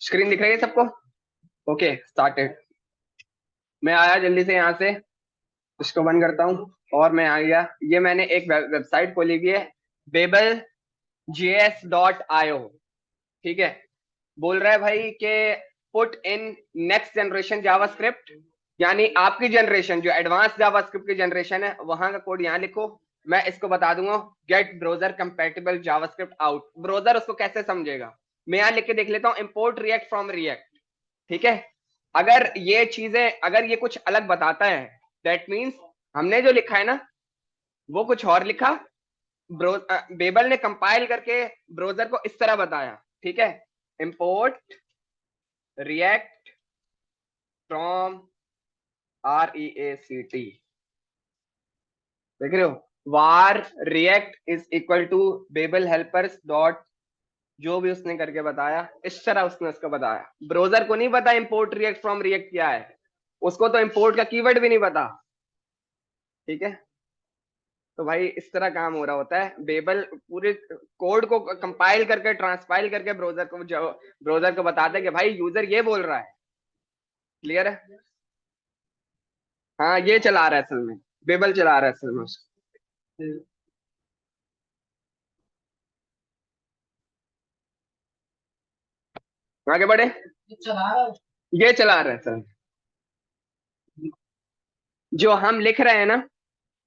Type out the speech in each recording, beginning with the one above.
Screen दिख रही है सबको? Okay, started. मैं आया जल्दी से यहाँ से, इसको बंद करता हूँ और मैं आ गया। ये मैंने एक वेबसाइट खोली हुई है, babel.js.io। ठीक है, बोल रहा है भाई कि put in next generation JavaScript, यानी आपकी जनरेशन जो एडवांस जावास्क्रिप्ट की जनरेशन है वहां का कोड यहाँ लिखो। मैं इसको बता दूंगा get browser compatible JavaScript out. Browser उसको कैसे समझेगा, मैं यहाँ लिख के देख लेता हूँ, इंपोर्ट रिएक्ट फ्रॉम रिएक्ट। ठीक है, अगर ये चीजें, अगर ये कुछ अलग बताता है, दैट मीन्स हमने जो लिखा है ना वो कुछ और लिखा, बेबल ने कंपाइल करके ब्राउजर को इस तरह बताया। ठीक है, इंपोर्ट रिएक्ट फ्रॉम REACT, देख रहे हो, var react is equal to Babel helpers dot, जो भी उसने करके बताया इस तरह उसने उसको बताया। ब्राउजर को नहीं पता इंपोर्ट रिएक्ट फ्रॉम रिएक्ट क्या है, उसको तो इंपोर्ट का कीवर्ड भी नहीं पता। ठीक है, तो भाई इस तरह काम हो रहा होता है। बेबल पूरे कोड को कंपाइल करके ट्रांसपाइल करके ब्राउजर को बताता है कि भाई यूजर ये बोल रहा है। क्लियर है? हाँ, ये चला रहा है असल में, बेबल चला रहा है असल में उसको। आगे बढ़े, ये चला रहा है असल में। जो हम लिख रहे हैं ना,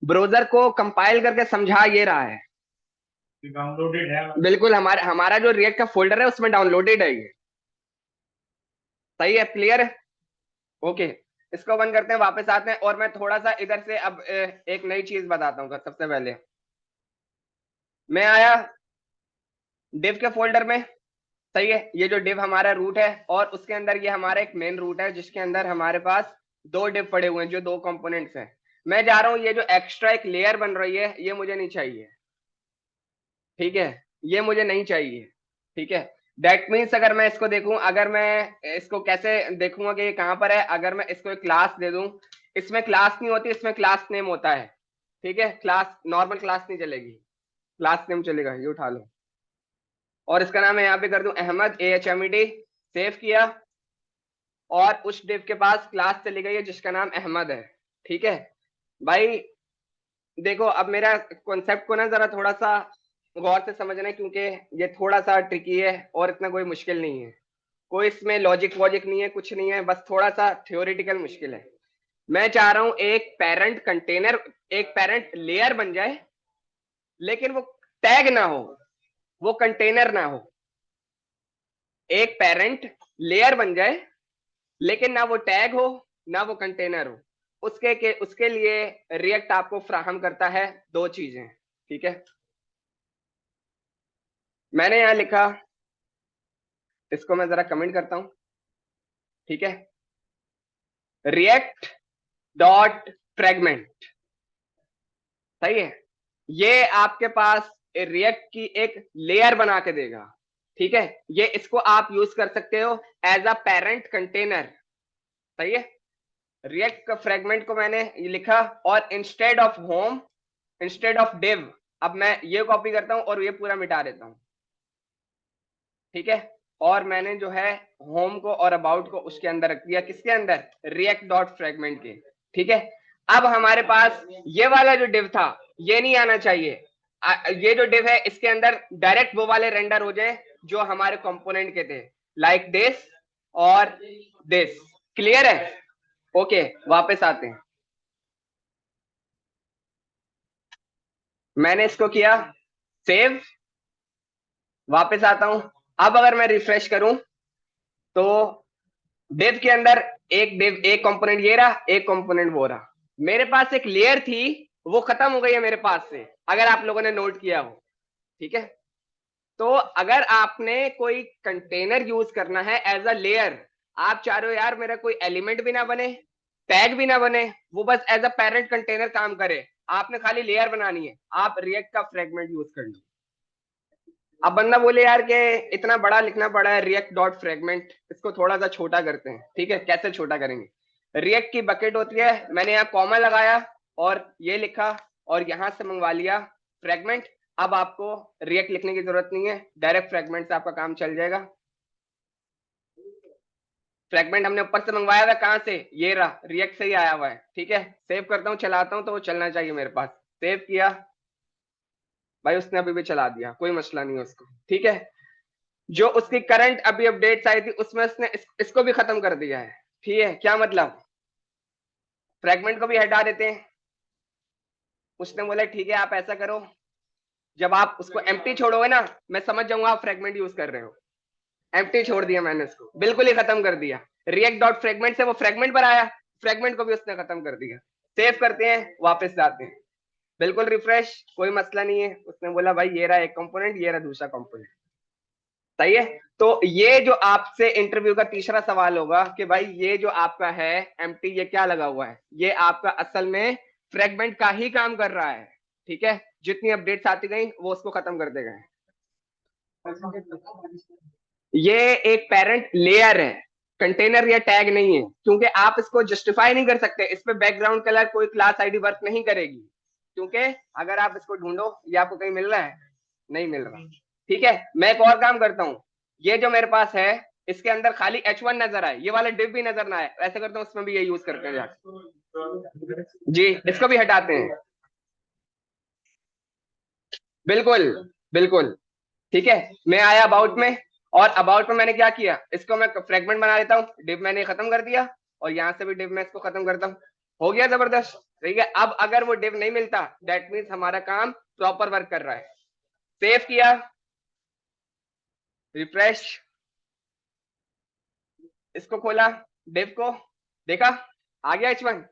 ब्राउजर को कंपाइल करके समझा ये रहा है। डाउनलोडेड है बिल्कुल, हमारे हमारा जो रिएक्ट का फोल्डर है उसमें डाउनलोडेड है ये। सही है? क्लियर है? ओके, इसको बंद करते हैं, वापस आते हैं और मैं थोड़ा सा इधर से अब एक नई चीज बताता हूँ। सबसे पहले मैं आया डिव के फोल्डर में। सही है, ये जो डिव हमारा रूट है और उसके अंदर ये हमारा एक मेन रूट है जिसके अंदर हमारे पास दो डिव पड़े हुए हैं जो दो कंपोनेंट्स हैं। मैं जा रहा हूँ, ये जो एक्स्ट्रा एक लेयर बन रही है ये मुझे नहीं चाहिए। ठीक है, ये मुझे नहीं चाहिए। ठीक है, दैट मीन्स अगर मैं इसको देखूं, अगर मैं इसको कैसे देखूंगा कि ये कहां पर है, अगर मैं इसको एक क्लास दे दूं, इसमें क्लास नहीं होती, इसमें क्लास नेम होता है। ठीक है, क्लास नॉर्मल क्लास नहीं चलेगी, क्लास नेम चलेगा। ये उठा लो और इसका नाम मैं यहाँ पे कर दूं अहमद, AHMED। सेव किया और उस डिव के पास क्लास चली गई है जिसका नाम अहमद है। ठीक है भाई, देखो अब मेरा कॉन्सेप्ट को ना जरा थोड़ा सा गौर से समझना है, क्योंकि ये थोड़ा सा ट्रिकी है और इतना कोई मुश्किल नहीं है। कोई इसमें लॉजिक वॉजिक नहीं है, कुछ नहीं है, बस थोड़ा सा थ्योरेटिकल मुश्किल है। मैं चाह रहा हूं एक पेरेंट कंटेनर, एक पेरेंट लेयर बन जाए, लेकिन वो टैग ना हो, वो कंटेनर ना हो। एक पेरेंट लेयर बन जाए लेकिन ना वो टैग हो ना वो कंटेनर हो। उसके लिए रिएक्ट आपको फ्राहम करता है दो चीजें। ठीक है, मैंने यहां लिखा, इसको मैं जरा कमेंट करता हूं। ठीक है, रिएक्ट डॉट फ्रेगमेंट। सही है, ये आपके पास रिएक्ट की एक लेयर बना के देगा। ठीक है, ये इसको आप यूज कर सकते हो एज अ पेरेंट कंटेनर। सही है, रिएक्ट का फ्रेगमेंट को मैंने ये लिखा और instead of home, instead of div, अब मैं ये कॉपी करता हूं और ये पूरा मिटा देता हूं। ठीक है, और मैंने जो है होम को और अबाउट को उसके अंदर रख दिया, किसके अंदर, रिएक्ट डॉट फ्रेगमेंट के। ठीक है, अब हमारे पास ये वाला जो डिव था ये नहीं आना चाहिए। ये जो डिव है इसके अंदर डायरेक्ट वो वाले रेंडर हो जाए जो हमारे कंपोनेंट के थे, लाइक दिस और दिस। क्लियर है? ओके, वापस आते हैं। मैंने इसको किया सेव, वापस आता हूं। अब अगर मैं रिफ्रेश करूं तो डिव के अंदर एक डिव, एक कंपोनेंट ये रहा, एक कंपोनेंट वो रहा। मेरे पास एक लेयर थी वो खत्म हो गई है मेरे पास से, अगर आप लोगों ने नोट किया हो। ठीक है, तो अगर आपने कोई कंटेनर यूज करना है एज अ लेयर, आप चाह रहे हो यार मेरा कोई एलिमेंट भी ना बने, टैग भी ना बने, वो बस एज अ पेरेंट कंटेनर काम करे, आपने खाली लेयर बनानी है, आप रिएक्ट का फ्रेगमेंट यूज कर लो। अब बंदा बोले यार कि इतना बड़ा लिखना पड़ा है रिएक्ट डॉट फ्रेगमेंट, इसको थोड़ा सा छोटा करते हैं। ठीक है, कैसे छोटा करेंगे, रिएक्ट की बकेट होती है, मैंने यहाँ कॉमा लगाया और ये लिखा और यहां से मंगवा लिया फ्रेगमेंट। अब आपको रिएक्ट लिखने की जरूरत नहीं है, डायरेक्ट फ्रेगमेंट से आपका काम चल जाएगा। फ्रेगमेंट हमने ऊपर से मंगवाया हुआ है, कहाँ से, ये रहा, रिएक्ट से ही आया हुआ है। ठीक है, सेव करता हूँ, चलाता हूँ तो वो चलना चाहिए मेरे पास। सेव किया भाई, उसने अभी भी चला दिया, कोई मसला नहीं है उसको। ठीक है, जो उसकी करंट अभी अपडेट्स आई थी उसमें उसने इसको भी खत्म कर दिया है। ठीक है, क्या मतलब, फ्रेगमेंट को भी हटा देते हैं। उसने बोला ठीक है आप ऐसा करो, जब आप उसको एम्प्टी छोड़ोगे ना, मैं समझ जाऊंगा आप फ्रेगमेंट यूज कर रहे हो। एम्प्टी छोड़ दिया मैंने, उसको बिल्कुल ही खत्म कर दिया। रिएक्ट डॉट फ्रेगमेंट से वो फ्रेगमेंट पर आया, फ्रेगमेंट को भी उसने खत्म कर दिया। सेव करते हैं, वापस जाते हैं, बिल्कुल रिफ्रेश, कोई मसला नहीं है। उसने बोला भाई ये रहा एक कंपोनेंट, ये रहा दूसरा कंपोनेंट। सही है। तो ये जो आपसे इंटरव्यू का तीसरा सवाल होगा कि भाई ये जो आपका है एम्प्टी, ये क्या लगा हुआ है, ये आपका असल में फ्रेगमेंट का ही काम कर रहा है। ठीक है, जितनी अपडेट्स आती गई वो उसको खत्म कर देगा। ये एक पेरेंट लेयर है, कंटेनर या टैग नहीं है, क्योंकि आप इसको जस्टिफाई नहीं कर सकते, इस पे बैकग्राउंड कलर कोई क्लास आईडी वर्क नहीं करेगी, क्योंकि अगर आप इसको ढूंढो, ये आपको कहीं मिल रहा है, नहीं मिल रहा। ठीक है, मैं एक और काम करता हूँ, ये जो मेरे पास है इसके अंदर खाली H1 नजर आए, ये वाला डिव भी नजर ना आए, ऐसे करता हूँ, उसमें भी ये यूज करते हैं जी, इसको भी हटाते हैं। बिल्कुल बिल्कुल। ठीक है, मैं आया अबाउट में, और अबाउट में मैंने क्या किया, इसको मैं फ्रेगमेंट बना लेता हूँ, डिव मैंने खत्म कर दिया, और यहाँ से भी डिव मैं इसको खत्म करता हूँ। हो गया जबरदस्त। ठीक है, अब अगर वो डिव नहीं मिलता, दैट मीन्स हमारा काम प्रॉपर वर्क कर रहा है। सेव किया, रिफ्रेश, इसको खोला, डिव को देखा, आ गया H1।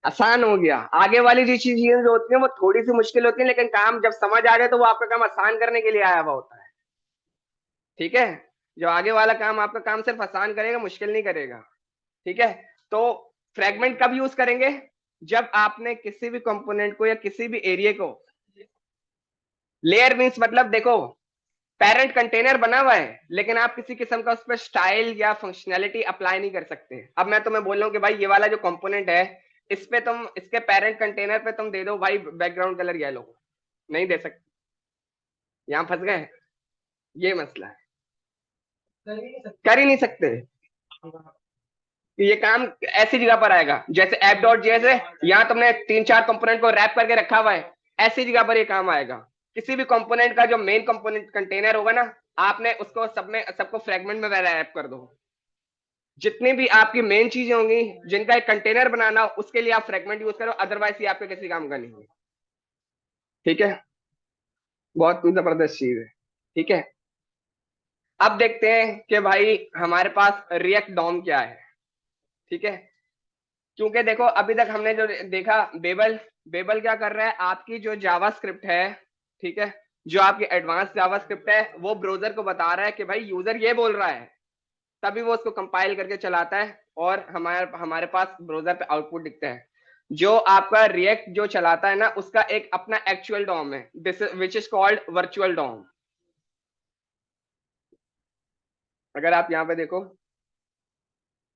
आसान हो गया। आगे वाली जो चीजें जो होती है वो थोड़ी सी मुश्किल होती है, लेकिन काम जब समझ आ जाए तो वो आपका काम आसान करने के लिए आया हुआ होता है। ठीक है, जो आगे वाला काम आपका काम सिर्फ आसान करेगा, मुश्किल नहीं करेगा। ठीक है, तो फ्रेगमेंट कब यूज करेंगे, जब आपने किसी भी कंपोनेंट को या किसी भी एरिया को, लेयर मीन्स मतलब देखो, पेरेंट कंटेनर बना हुआ है, लेकिन आप किसी किस्म का उस पर स्टाइल या फंक्शनैलिटी अप्लाई नहीं कर सकते। अब मैं तुम्हें बोल रहा हूँ कि भाई ये वाला जो कंपोनेंट है, इस पे तुम इसके पेरेंट कंटेनर पे तुम दे दो भाई बैकग्राउंड कलर येलो, नहीं दे सकते, यहाँ फंस गए, ये मसला है, कर ही नहीं सकते। ये काम ऐसी जगह पर आएगा जैसे ऐप डॉट जेएस है, यहाँ तुमने 3-4 कंपोनेंट को रैप करके रखा हुआ है, ऐसी जगह पर ये काम आएगा। किसी भी कंपोनेंट का जो मेन कंपोनेंट कंटेनर होगा ना, आपने उसको सब में सबको फ्रेगमेंट में रैप कर दो। जितनी भी आपकी मेन चीजें होंगी जिनका एक कंटेनर बनाना हो, उसके लिए आप फ्रेगमेंट यूज करो, अदरवाइज ये आपके किसी काम का नहीं है। ठीक है, बहुत जबरदस्त चीज है। ठीक है, अब देखते हैं कि भाई हमारे पास रिएक्ट डॉम क्या है। ठीक है, क्योंकि देखो अभी तक हमने जो देखा, बेबल, बेबल क्या कर रहा है, आपकी जो जावा स्क्रिप्ट है, ठीक है, जो आपकी एडवांस जावा स्क्रिप्ट है, वो ब्राउजर को बता रहा है कि भाई यूजर ये बोल रहा है, तभी वो उसको कंपाइल करके चलाता है, और हमारे हमारे पास ब्राउजर पे आउटपुट दिखता है। जो आपका रिएक्ट जो चलाता है ना, उसका एक अपना एक्चुअल डॉम है, this which is called virtual DOM. अगर आप यहाँ पे देखो,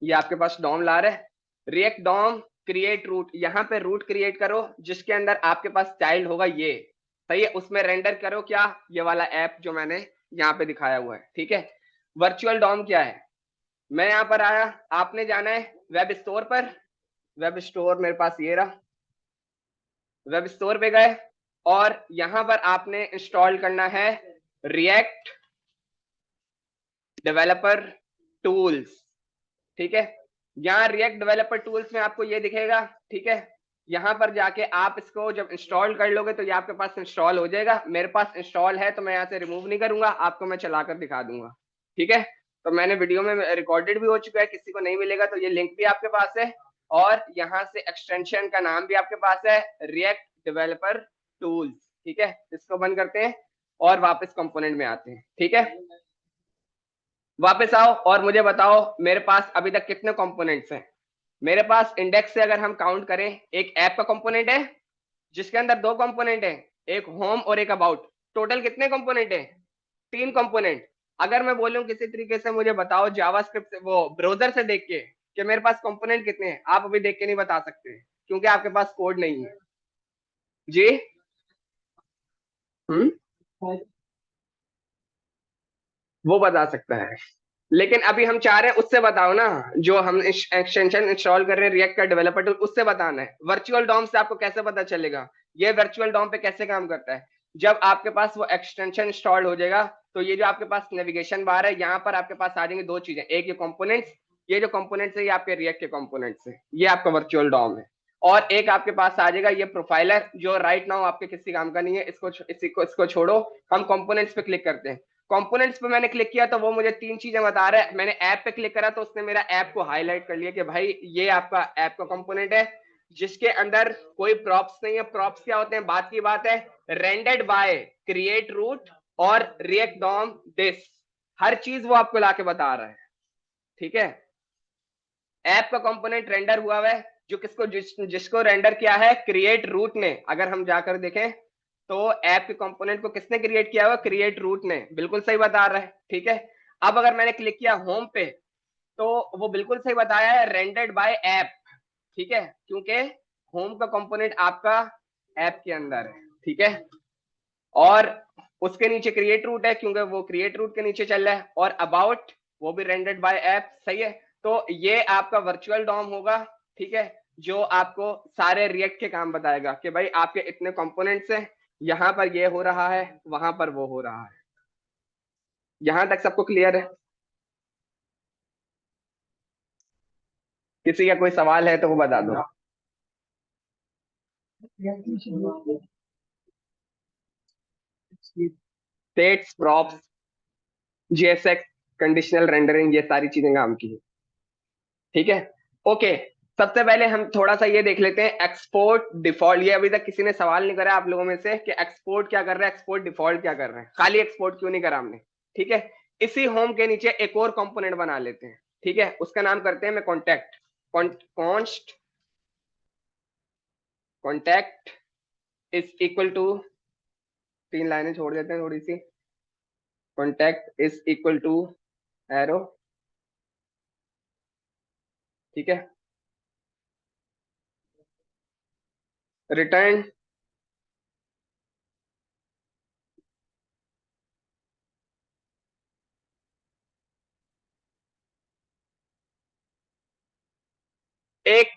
ये आपके पास डॉम ला रहा है, रिएक्ट डॉम क्रिएट रूट, यहाँ पे रूट क्रिएट करो जिसके अंदर आपके पास चाइल्ड होगा ये। सही है, उसमें रेंडर करो क्या, ये वाला ऐप जो मैंने यहाँ पे दिखाया हुआ है। ठीक है, वर्चुअल डॉम क्या है, मैं यहाँ पर आया, आपने जाना है वेब स्टोर पर, वेब स्टोर मेरे पास ये रहा, वेब स्टोर पे गए, और यहाँ पर आपने इंस्टॉल करना है रिएक्ट डेवलपर टूल्स। ठीक है, यहाँ रिएक्ट डेवलपर टूल्स में आपको ये दिखेगा। ठीक है, यहाँ पर जाके आप इसको जब इंस्टॉल कर लोगे तो ये आपके पास इंस्टॉल हो जाएगा। मेरे पास इंस्टॉल है तो मैं यहाँ से रिमूव नहीं करूंगा, आपको मैं चलाकर दिखा दूंगा। ठीक है, तो मैंने वीडियो में रिकॉर्डेड भी हो चुका है, किसी को नहीं मिलेगा तो ये लिंक भी आपके पास है, और यहाँ से एक्सटेंशन का नाम भी आपके पास है, रिएक्ट डेवलपर टूल्स। ठीक है, इसको बंद करते हैं और वापस कंपोनेंट में आते हैं। ठीक है, वापस आओ और मुझे बताओ मेरे पास अभी तक कितने कंपोनेंट्स हैं। मेरे पास इंडेक्स से अगर हम काउंट करें, एक ऐप का कंपोनेंट है जिसके अंदर 2 कंपोनेंट है, एक होम और एक अबाउट, टोटल कितने कंपोनेंट है, 3 कंपोनेंट। अगर मैं बोलूं किसी तरीके से मुझे बताओ जावास्क्रिप्ट से, वो ब्राउजर से देख के कि मेरे पास कंपोनेंट कितने हैं, आप अभी देख के नहीं बता सकते क्योंकि आपके पास कोड नहीं है। जी, हम्म, वो बता सकता है। लेकिन अभी हम चाह रहे हैं उससे बताओ ना, जो हम एक्सटेंशन इंस्टॉल कर रहे हैं रिएक्ट का डेवलपर टूल, उससे बताना है। वर्चुअल डॉम से आपको कैसे पता चलेगा ये वर्चुअल डॉम पे कैसे काम करता है? जब आपके पास वो एक्सटेंशन इंस्टॉल हो जाएगा तो ये जो आपके पास नेविगेशन बार है, यहाँ पर आपके पास आ जाएंगे दो चीजें, एक ये कंपोनेंट्स, ये जो कंपोनेंट्स है ये आपके रिएक्ट के कंपोनेंट्स है, ये आपका वर्चुअल डॉम है। और एक आपके पास आ जाएगा ये प्रोफाइलर, जो राइट नाउ आपके किसी काम का नहीं है, इसको छोड़ो, हम कंपोनेंट्स पे क्लिक करते हैं। कंपोनेंट्स पे मैंने क्लिक किया तो वो मुझे तीन चीजें बता रहा है। मैंने ऐप पे क्लिक करा तो उसने मेरा ऐप को हाईलाइट कर लिया कि भाई ये आपका ऐप का कंपोनेंट है, जिसके अंदर कोई प्रॉप्स नहीं है। प्रॉप्स क्या होते हैं, बात की बात है, रेंडर्ड बाय क्रिएट रूट और रिएक्ट डॉम दिस, हर चीज वो आपको लाके बता रहा है। ठीक है, ऐप का कंपोनेंट रेंडर हुआ है, जो जिसको रेंडर किया है क्रिएट रूट ने। अगर हम जाकर देखें तो ऐप के कंपोनेंट को किसने क्रिएट किया हुआ, क्रिएट रूट ने, बिल्कुल सही बता रहा है। ठीक है, अब अगर मैंने क्लिक किया होम पे तो वो बिल्कुल सही बताया है, रेंडर्ड बाय ऐप। ठीक है, क्योंकि होम का कंपोनेंट आपका ऐप के अंदर है। ठीक है, और उसके नीचे क्रिएट रूट है क्योंकि वो क्रिएट रूट के नीचे चल रहा है, और अबाउट वो भी रेंडर्ड बाय ऐप। सही है, तो ये आपका वर्चुअल डॉम होगा। ठीक है, जो आपको सारे रिएक्ट के काम बताएगा कि भाई आपके इतने कंपोनेंट्स हैं, यहाँ पर ये हो रहा है, वहां पर वो हो रहा है। यहां तक सबको क्लियर है? किसी का कोई सवाल है तो वो बता दो। States, props, GSX, conditional rendering, ये सारी चीजें काम की है। ठीक है, ओके। सबसे पहले हम थोड़ा सा ये देख लेते हैं एक्सपोर्ट डिफॉल्ट। ये अभी तक किसी ने सवाल नहीं करा आप लोगों में से कि एक्सपोर्ट क्या कर रहा है, एक्सपोर्ट डिफॉल्ट क्या कर रहे हैं, खाली एक्सपोर्ट क्यों नहीं करा हमने? ठीक है, इसी होम के नीचे एक और कंपोनेंट बना लेते हैं। ठीक है, उसका नाम करते हैं मैं contact. Const contact is equal to, तीन लाइनें छोड़ देते हैं थोड़ी सी, contact is equal to arrow. ठीक है, रिटर्न एक,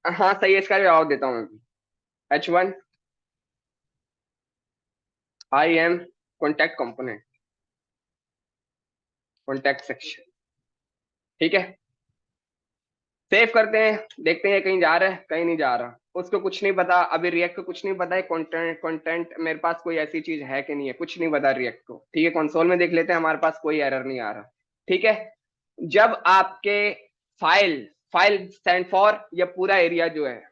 हाँ सही है, इसका जवाब देता हूँ मैं। H1 I am contact component, contact section. ठीक है, सेव करते हैं, देखते हैं कहीं जा रहा है कहीं नहीं जा रहा। उसको कुछ नहीं पता, अभी रिएक्ट को कुछ नहीं पता है कंटेंट कंटेंट मेरे पास कोई ऐसी चीज है कि नहीं है, कुछ नहीं पता रिएक्ट को। ठीक है, कंसोल में देख लेते हैं, हमारे पास कोई एरर नहीं आ रहा। ठीक है, जब आपके फाइल फाइल स्टैंड फॉर ये पूरा एरिया जो है,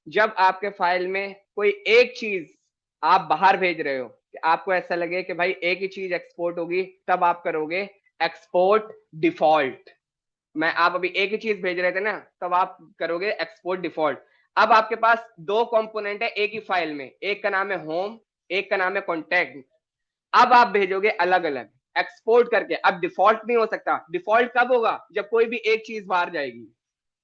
जब आपके फाइल में कोई एक चीज आप बाहर भेज रहे हो, कि आपको ऐसा लगे कि भाई एक ही चीज एक्सपोर्ट होगी, तब आप करोगे एक्सपोर्ट डिफॉल्ट। मैं आप अभी एक ही चीज भेज रहे थे ना, तब आप करोगे एक्सपोर्ट डिफॉल्ट। अब आपके पास दो कंपोनेंट है एक ही फाइल में, एक का नाम है होम, एक का नाम है कॉन्टैक्ट। अब आप भेजोगे अलग अलग एक्सपोर्ट करके। अब डिफॉल्ट नहीं हो सकता। डिफॉल्ट कब होगा, जब कोई भी एक चीज बाहर जाएगी।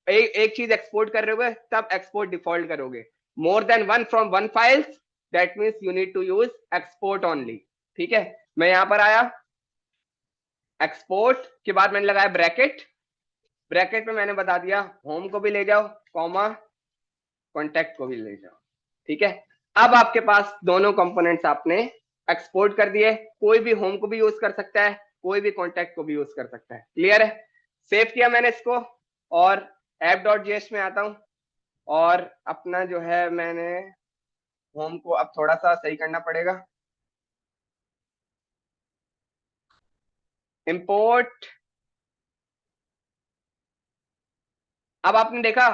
एक चीज एक्सपोर्ट कर रहे हो तब एक्सपोर्ट डिफॉल्ट करोगे। More than one from one files, that means you need to use export only. ठीक है, मैं यहां पर आया, एक्सपोर्ट के बाद मैंने लगाया ब्रैकेट। ब्रैकेट में मैंने बता दिया होम को भी ले जाओ, कॉमा कॉन्टैक्ट को भी ले जाओ। ठीक है, अब आपके पास दोनों कंपोनेंट्स आपने एक्सपोर्ट कर दिए। कोई भी होम को भी यूज कर सकता है, कोई भी कॉन्टैक्ट को भी यूज कर सकता है। क्लियर है? सेव किया मैंने इसको, और app.js में आता हूं, और अपना जो है मैंने होम को अब थोड़ा सा सही करना पड़ेगा। इंपोर्ट, अब आपने देखा,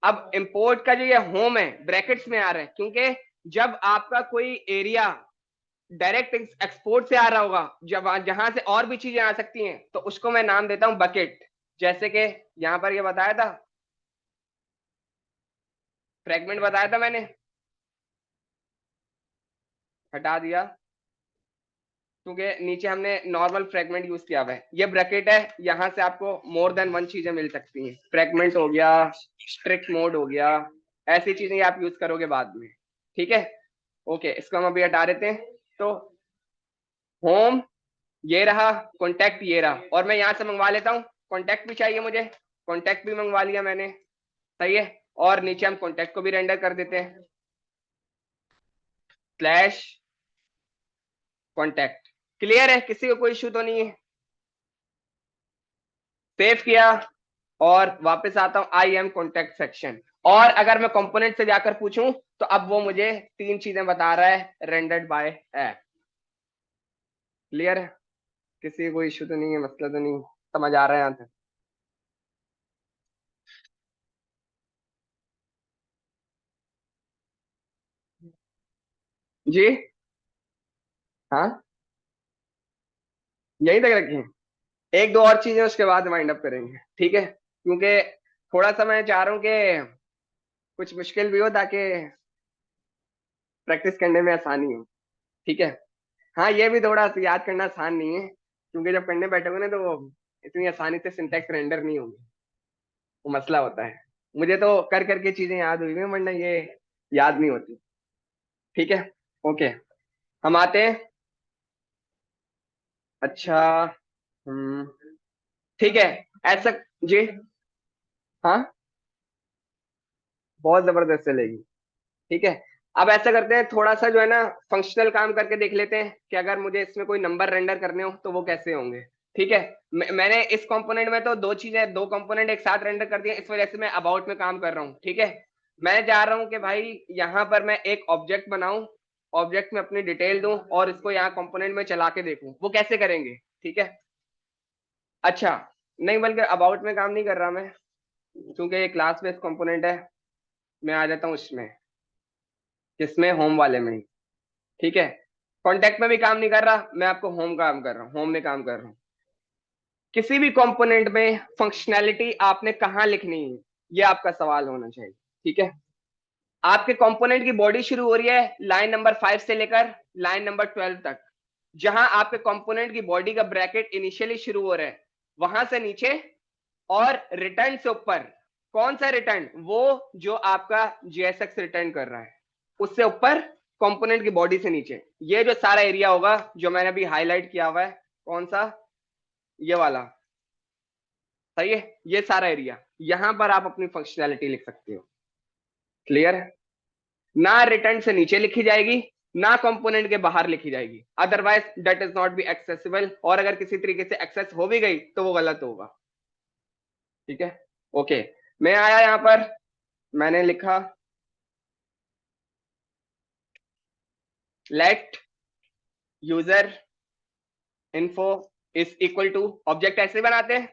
अब इंपोर्ट का जो ये होम है ब्रैकेट्स में आ रहा है, क्योंकि जब आपका कोई एरिया डायरेक्ट एक्सपोर्ट से आ रहा होगा, जब जहां से और भी चीजें आ सकती हैं, तो उसको मैं नाम देता हूं बकेट। जैसे कि यहां पर ये बताया था, फ्रेगमेंट बताया था मैंने, हटा दिया क्योंकि नीचे हमने नॉर्मल फ्रेगमेंट यूज किया हुआ है। ये ब्रैकेट है, यहां से आपको मोर देन वन चीजें मिल सकती हैं। फ्रेगमेंट हो गया, स्ट्रिक्ट मोड हो गया, ऐसी चीजें आप यूज करोगे बाद में। ठीक है, ओके, इसको हम अभी हटा देते हैं। तो होम ये रहा कॉन्टेक्ट, ये रहा, और मैं यहाँ से मंगवा लेता हूँ, कॉन्टेक्ट भी चाहिए मुझे, कॉन्टेक्ट भी मंगवा लिया मैंने, सही है। और नीचे हम कॉन्टेक्ट को भी रेंडर कर देते हैं, स्लैश कॉन्टेक्ट। क्लियर है, किसी को कोई इशू तो नहीं है? सेव किया और वापस आता हूं आई एम कॉन्टेक्ट सेक्शन, और अगर मैं कंपोनेंट से जाकर पूछूं तो अब वो मुझे तीन चीजें बता रहा है, रेंडर्ड बाय ऐप। क्लियर है, किसी को कोई इशू तो नहीं है, मसला तो नहीं, समझ आ रहा है यहां तक? जी हाँ, यही तक रखी है, एक दो और चीजें उसके बाद वाइंड अप करेंगे, ठीक है, क्योंकि थोड़ा सा मैं चाह रहा हूँ कि कुछ मुश्किल भी हो ताकि प्रैक्टिस करने में आसानी हो, ठीक है। हाँ, ये भी थोड़ा सा याद करना आसान नहीं है, क्योंकि जब करने बैठोगे ना तो वो इतनी आसानी से सिंटैक्स रेंडर नहीं होगी, वो मसला होता है। मुझे तो कर करके चीजें याद हुई हैं, वरना ये याद नहीं होती, ठीक है। ओके, हम आते हैं। अच्छा, हम्म, ठीक है, ऐसा, जी हाँ, बहुत जबरदस्त चलेगी, ठीक है। अब ऐसा करते हैं, थोड़ा सा जो है ना फंक्शनल काम करके देख लेते हैं कि अगर मुझे इसमें कोई नंबर रेंडर करने हो तो वो कैसे होंगे, ठीक है। मैंने इस कंपोनेंट में तो दो चीजें, दो कंपोनेंट एक साथ रेंडर कर दिया, इस वजह से मैं अबाउट में काम कर रहा हूँ, ठीक है। मैं चाह रहा हूँ कि भाई यहाँ पर मैं एक ऑब्जेक्ट बनाऊं, ऑब्जेक्ट में अपनी डिटेल दूं और इसको यहाँ कंपोनेंट में चला के देखूं, वो कैसे करेंगे, ठीक है। अच्छा, नहीं, बल्कि अबाउट में काम नहीं कर रहा मैं, क्योंकि ये क्लास बेस्ड कंपोनेंट है। मैं आ जाता हूँ इसमें, किसमें, होम वाले में ही, ठीक है। कॉन्टेक्ट में भी काम नहीं कर रहा मैं, आपको होम काम कर रहा हूँ, होम में काम कर रहा हूँ। किसी भी कंपोनेंट में फंक्शनैलिटी आपने कहाँ लिखनी है, ये आपका सवाल होना चाहिए, ठीक है। आपके कंपोनेंट की बॉडी शुरू हो रही है लाइन नंबर 5 से लेकर लाइन नंबर 12 तक, जहां आपके कंपोनेंट की बॉडी का ब्रैकेट इनिशियली शुरू हो रहा है, वहां से नीचे, और रिटर्न से ऊपर। कौन सा रिटर्न? वो जो आपका जीएसएक्स रिटर्न कर रहा है, उससे ऊपर, कंपोनेंट की बॉडी से नीचे। ये जो सारा एरिया होगा जो मैंने अभी हाईलाइट किया हुआ है, कौन सा, ये वाला, सही है, ये सारा एरिया, यहां पर आप अपनी फंक्शनैलिटी लिख सकते हो। क्लियर है? ना रिटर्न से नीचे लिखी जाएगी, ना कंपोनेंट के बाहर लिखी जाएगी, otherwise that is not be accessible, और अगर किसी तरीके से एक्सेस हो भी गई तो वो गलत होगा, ठीक है। ओके, मैं आया यहां पर, मैंने लिखा let user info is equal to, object ऐसे बनाते हैं,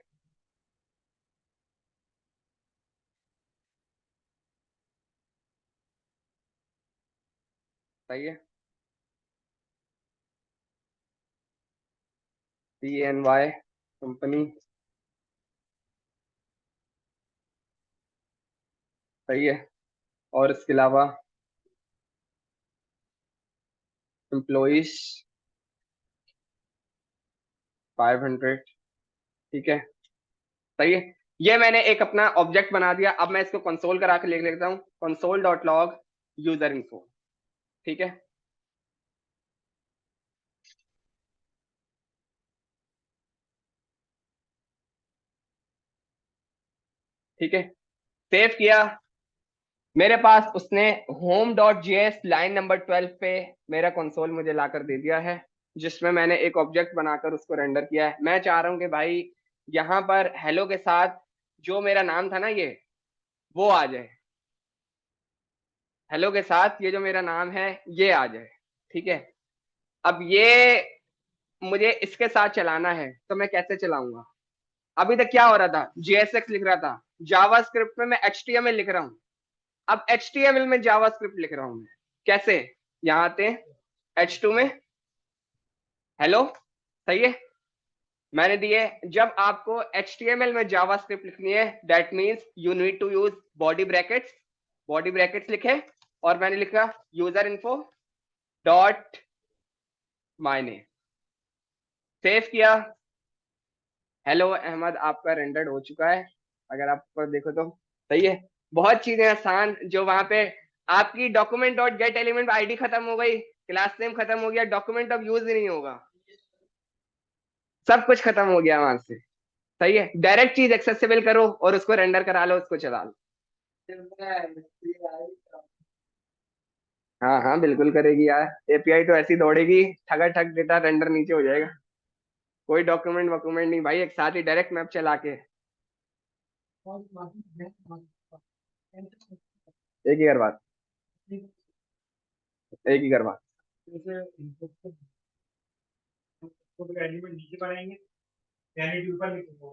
सही है, CNY कंपनी, सही है, और इसके अलावा एम्प्लॉइज 500, ठीक है, सही है। ये मैंने एक अपना ऑब्जेक्ट बना दिया, अब मैं इसको कंसोल करा के लिख लेता हूँ, console dot log user info, ठीक है, ठीक है, सेव किया। मेरे पास उसने home dot JS line number 12 पे मेरा कंसोल मुझे लाकर दे दिया है, जिसमें मैंने एक ऑब्जेक्ट बनाकर उसको रेंडर किया है। मैं चाह रहा हूँ कि भाई यहाँ पर हेलो के साथ जो मेरा नाम था ना, ये वो आ जाए, हेलो के साथ ये जो मेरा नाम है ये आ जाए, ठीक है। अब ये मुझे इसके साथ चलाना है, तो मैं कैसे चलाऊंगा? अभी तक क्या हो रहा था, JSX लिख रहा था, जावा स्क्रिप्ट में मैं HTML लिख रहा हूँ, अब HTML में जावा स्क्रिप्ट लिख रहा हूँ मैं, कैसे? यहाँ आते हैं H2 में, हेलो, सही है, मैंने दिए। जब आपको HTML में जावा स्क्रिप्ट लिखनी है, that means you need to use body brackets, body brackets लिखे, और मैंने लिखा यूजर इन्फो डॉट मायने, सेव किया। हेलो अहमद, आपका रेंडर्ड हो चुका है, अगर आप पर देखो तो, सही है। बहुत चीजें आसान, जो वहां पे आपकी document dot gate element ID खत्म हो गई, क्लास नेम खत्म हो गया, डॉक्यूमेंट अब यूज ही नहीं होगा, सब कुछ खत्म हो गया वहां से। सही है, डायरेक्ट चीज एक्सेसिबल करो और उसको रेंडर करा लो, उसको चला लो। हाँ हाँ बिल्कुल करेगी यार, एपीआई तो ऐसी दौड़ेगी, ठगा ठग डेटा रेंडर नीचे हो जाएगा। कोई डॉक्यूमेंट वॉक्यूमेंट नहीं भाई, एक साथ ही डायरेक्ट मैप चला के। एक ही बात, एक ही बात।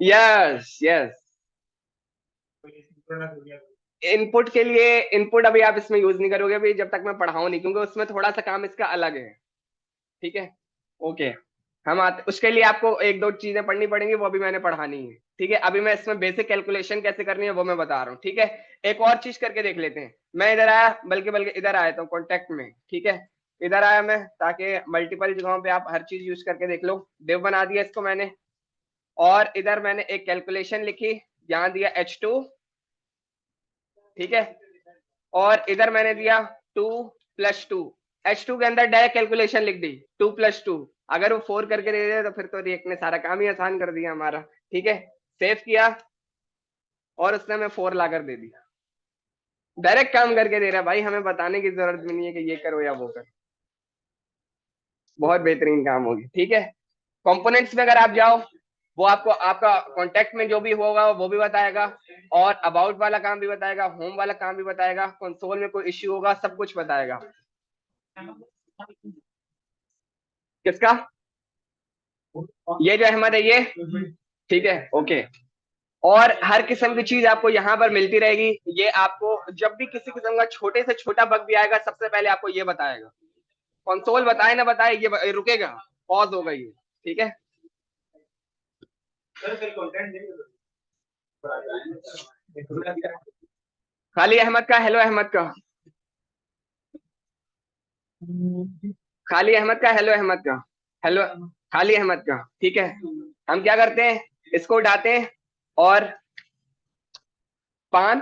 Yes yes. इनपुट के लिए, इनपुट अभी आप इसमें यूज नहीं करोगे अभी जब तक मैं पढ़ाऊं नहीं, क्योंकि उसमें थोड़ा सा काम इसका अलग है। ठीक है। ओके। हम आते उसके लिए आपको एक दो चीजें पढ़नी पड़ेंगी, वो भी मैंने पढ़ानी है। ठीक है, अभी मैं इसमें बेसिक कैलकुलेशन कैसे करनी है वो मैं बता रहा हूँ। ठीक है। एक और चीज करके देख लेते हैं। मैं इधर आया, बल्कि बल्कि इधर आया था कॉन्टेक्ट में। ठीक है। इधर आया मैं, ताकि मल्टीपल जगहों पे आप हर चीज यूज करके देख लो। डिव बना दिया इसको मैंने, और इधर मैंने एक कैलकुलेशन लिखी, यहाँ दिया H2। ठीक है। और इधर मैंने दिया 2+2। H2 के अंदर डायरेक्ट कैलकुलेशन लिख दी, 2+2। अगर वो 4 करके दे दे तो फिर तो रिएक्ट ने सारा काम ही आसान कर दिया हमारा। ठीक है। सेव किया, और उसने हमें 4 ला कर दे दिया। डायरेक्ट काम करके दे रहा है भाई, हमें बताने की जरूरत भी नहीं है कि ये करो या वो करो। बहुत बेहतरीन काम होगी। ठीक है। कंपोनेंट्स में अगर आप जाओ, वो आपको आपका कॉन्टेक्ट में जो भी होगा वो भी बताएगा, और अबाउट वाला काम भी बताएगा, होम वाला काम भी बताएगा, कंसोल में कोई इश्यू होगा सब कुछ बताएगा। किसका? ये जो अहमद है ये। ठीक है। ओके। और हर किस्म की चीज आपको यहाँ पर मिलती रहेगी। ये आपको जब भी किसी किस्म का छोटे से छोटा बग भी आएगा, सबसे पहले आपको ये बताएगा। कंसोल बताए ना बताए, ये रुकेगा, पॉज होगा ये। ठीक है। खाली अहमद का, हेलो अहमद का, खाली अहमद का, हेलो अहमद का, हेलो, खाली अहमद का। ठीक है। हम क्या करते हैं, इसको उठाते हैं, और 5।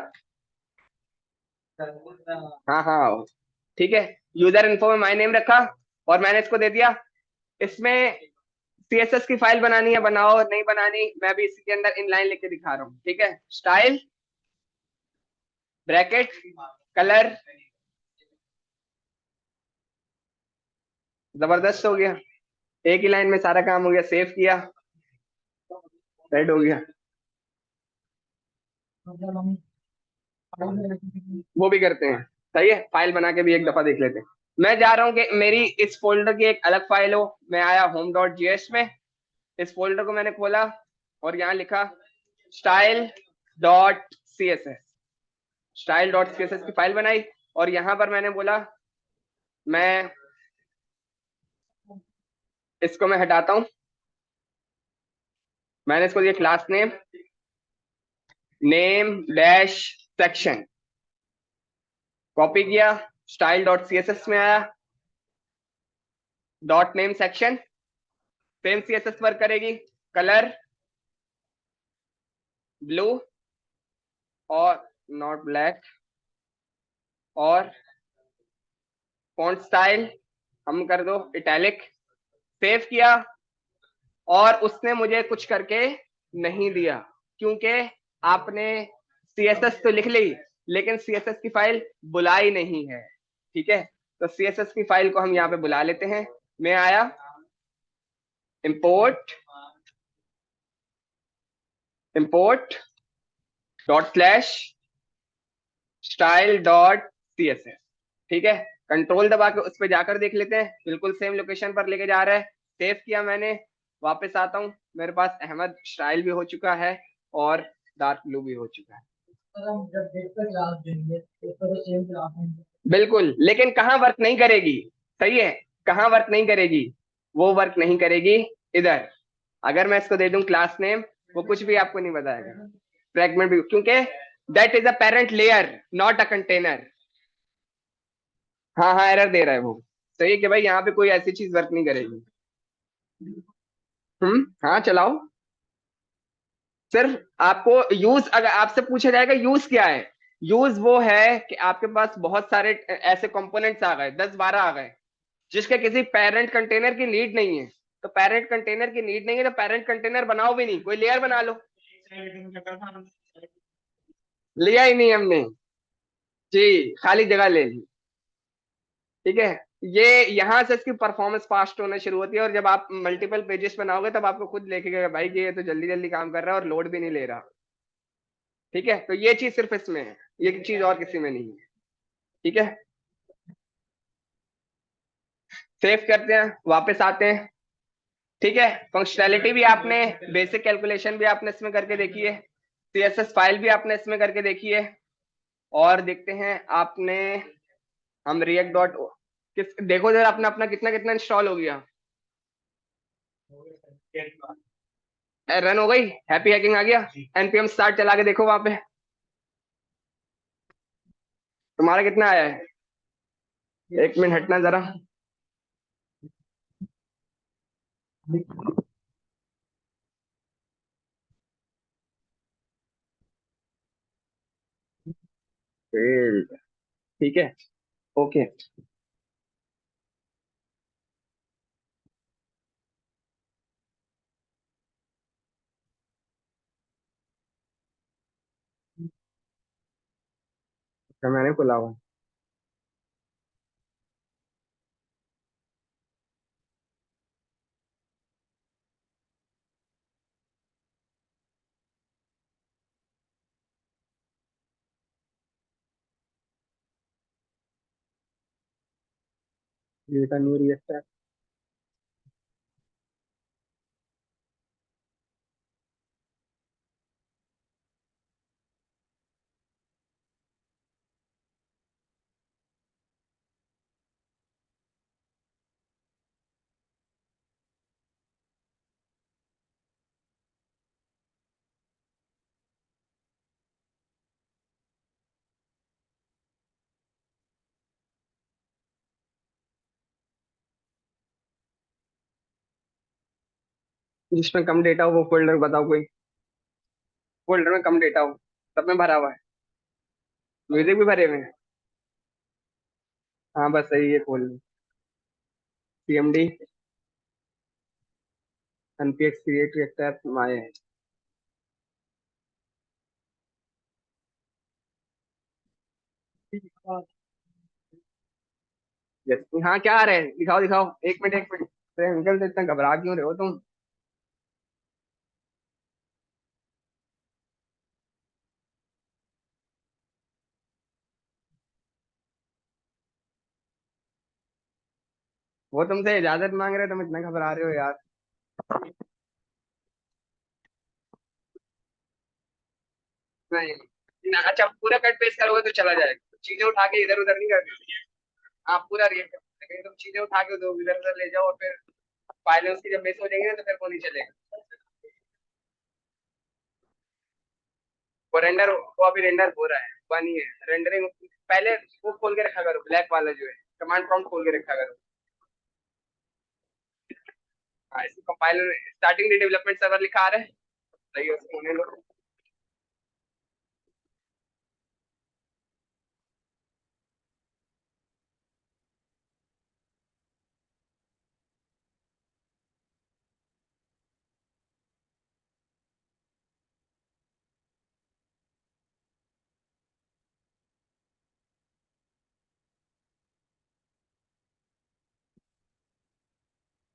हाँ हाँ। ठीक है। यूजर इन्फो में माय नेम रखा, और मैंने इसको दे दिया। इसमें सीएसएस की फाइल बनानी है बनाओ, नहीं बनानी मैं भी इसी के अंदर इनलाइन लिख के दिखा रहा हूँ। ठीक है। स्टाइल ब्रैकेट कलर, जबरदस्त हो गया। एक ही लाइन में सारा काम हो गया। सेव किया, रेड हो गया। वो भी करते हैं। सही है, फाइल बना के भी एक दफा देख लेते हैं। मैं जा रहा हूँ कि मेरी इस फोल्डर की एक अलग फाइल हो। मैं आया home.js में, इस फोल्डर को मैंने खोला, और यहाँ लिखा style.css। style.css की फाइल बनाई, और यहाँ पर मैंने बोला मैं इसको मैं हटाता हूँ। मैंने इसको दिया class name, name dash section. Copy किया, style.css में आया, dot name section, same CSS work करेगी। कलर ब्लू, और नॉट ब्लैक, और फॉन्ट स्टाइल हम कर दो इटैलिक। सेव किया, और उसने मुझे कुछ करके नहीं दिया, क्योंकि आपने सीएसएस तो लिख ली, लेकिन सीएसएस की फाइल बुलाई नहीं है। ठीक है। तो सीएसएस की फाइल को हम यहाँ पे बुला लेते हैं। मैं आया, import, import dot slash style dot CSS. ठीक है। कंट्रोल दबा के उस पर जाकर देख लेते हैं, बिल्कुल सेम लोकेशन पर लेके जा रहा है। सेव किया मैंने, वापस आता हूँ, मेरे पास अहमद स्टाइल भी हो चुका है, और डार्क ब्लू भी हो चुका है। बिल्कुल, लेकिन कहाँ वर्क नहीं करेगी? सही है, कहाँ वर्क नहीं करेगी? वो वर्क नहीं करेगी इधर। अगर मैं इसको दे दूं क्लास नेम, वो कुछ भी आपको नहीं बताएगा। फ्रैगमेंट भी, क्योंकि that is a parent layer, not a container. हाँ हाँ, एरर दे रहा है वो। सही है कि भाई यहाँ पे कोई ऐसी चीज वर्क नहीं करेगी। हाँ चलाओ। सिर्फ आपको यूज, अगर आपसे पूछा जाएगा यूज क्या है, यूज वो है कि आपके पास बहुत सारे ऐसे कंपोनेंट्स आ गए, 10-12 आ गए, जिसके किसी पेरेंट कंटेनर की नीड नहीं है। तो पेरेंट कंटेनर की नीड नहीं है, तो पेरेंट कंटेनर बनाओ भी नहीं, कोई लेयर बना लो। लिया ही नहीं हमने जी, खाली जगह ले ली। ठीक है, ये यहां से इसकी परफॉर्मेंस फास्ट होना शुरू होती है, और जब आप मल्टीपल पेजेस बनाओगे तब आपको खुद लिखेगा भाई कि ये तो जल्दी जल्दी काम कर रहा है और लोड भी नहीं ले रहा। ठीक है, तो ये चीज सिर्फ इसमें है, ये चीज और किसी में नहीं है। ठीक है, सेव करते हैं, वापस आते हैं। ठीक है, फंक्शनैलिटी भी आपने, बेसिक कैलकुलेशन भी आपने इसमें करके देखी है, सीएसएस फाइल भी आपने इसमें करके देखी है। और देखते हैं आपने, हम रिएक्ट डॉट किस, देखो जरा अपना अपना कितना कितना इंस्टॉल हो गया। रन हो गई, हैप्पी हैकिंग आ गया। एनपीएम स्टार्ट चला के देखो वहां पे तुम्हारा कितना आया है। एक मिनट हटना जरा। Failed। ठीक है, ओके। तो मैंने खुला हुआ। ये था न्यू रिएक्टर। जिसमें कम डेटा हो वो फोल्डर बताओ कोई, फोल्डर में कम डेटा हो। सब में भरा हुआ है, म्यूजिक भी भरे हुए हैं। हाँ बस सही है, खोल लो। सीएमडी एनपीएक्स क्रिएट रिएक्टर माए। यस, हाँ क्या आ रहा है, दिखाओ दिखाओ, एक मिनट एक मिनट। अरे अंकल तो इतना घबरा क्यों रहे हो तुम। वो तुमसे इजाजत मांग रहे हो, तुम इतना घबरा रहे हो यार। नहीं ना, अच्छा पूरा कट पेस्ट करोगे तो चला जाएगा, चीजें उठा के इधर उधर नहीं करनी। आप पूरा रिएक्ट करोगे, कहीं तुम चीजें उठा के दो इधर उधर ले जाओ और फिर फाइलें उसकी जब मिस हो जाएंगी ना तो फिर वो नहीं चलेगा। वो रेंडर, वो अभी रेंडर हो रहा है, हुआ नहीं है रेंडरिंग। पहले वो खोल के रखा करो, ब्लैक वाला जो है कमांड प्रॉम्प्ट खोल के रखा करो। हाँ, इसको कंपाइलर स्टार्टिंग डेवलपमेंट सर्वर लिखा आ रहा है, सही है, उसको होने लो।